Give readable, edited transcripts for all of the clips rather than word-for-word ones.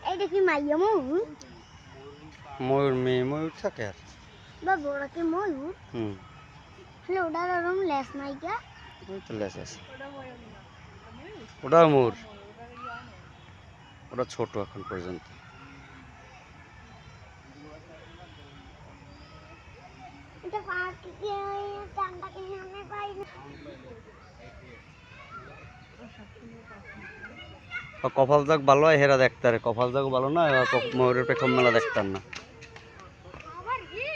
এই দেখি মাইয়া ময়ূর। ময়ূর মেয়ে ময়ূর থাকে আর বাবা ওরা কি ময়ূর? ওটার ওরম লেস নাইকা। ওই তো লেজ আছে। ওটাও ময়ূর, ওটা ছোট এখন পর্যন্ত। এটা পাখি কি টান্ডা কি আমি পাই না। কপাল যাক ভালো হয় হেরা দেখতে আর কপাল যাক ভালো না ময়ূরের পেখম মেলা দেখতাম না। আবার কি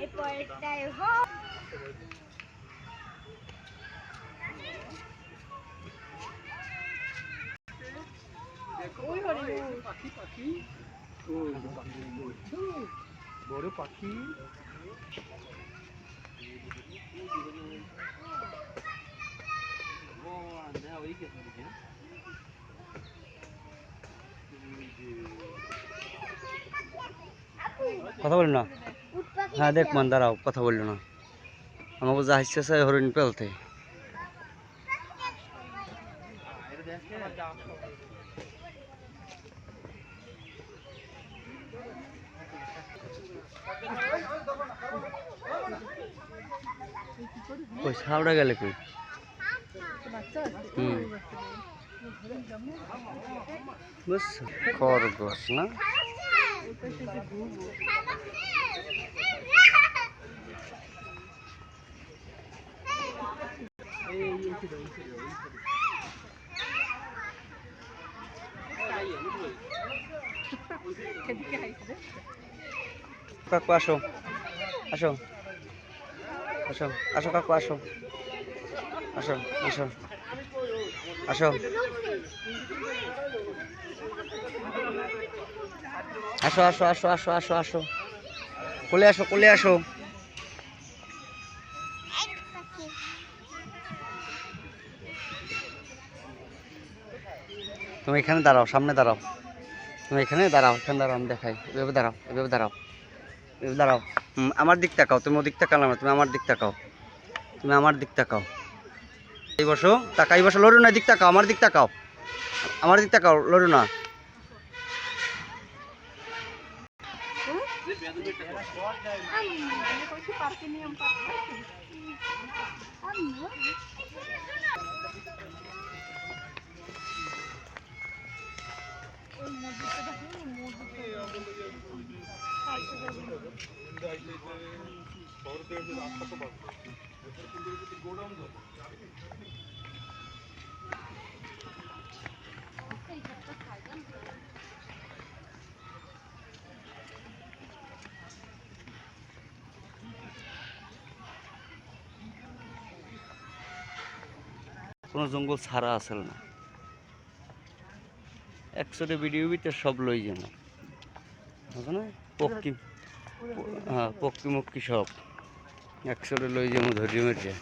এই পরেরটাই হো ওই হরি পাখি পাখি ওই বড় পাখি। কথা বলি না। হ্যাঁ দেখ মান দাঁড়াও, কথা বললো না। আমাকে যা ইচ্ছে চাই হরিণ পেলতে। ওই সাউড়া গেলে কই? খরগোশ না? কাকু আসো আসো আসো আসো কাকু আসো আসো আসো আসো আসো আসো আসো আসো আসো আসো কোলে আসো কোলে আসো। তুমি এখানে দাঁড়াও, সামনে দাঁড়াও। তুমি এখানে দাঁড়াও, এখানে দাঁড়াও, আমি দেখাই। এভাবে দাঁড়াও, এভাবে দাঁড়াও, এভাবে দাঁড়াও। আমার দিক তাকাও, তুমি ওদিক তাকাও না, তুমি আমার দিক তাকাও, তুমি আমার দিক তাকাও। এই বসো, তাকাই বসো, লড়ো না, দিক তাকাও, আমার দিক তাকাও, আমার দিক তাকাও, লড়ো না। কোনো জঙ্গল ছাড়া আসল না, একশোটা ভিডিও ভিতরে সব লই যেন না পক্ষী। হ্যাঁ পক্ষী মক্ষী সব একশোটা লই যেমন ধরিয়ে মেরে।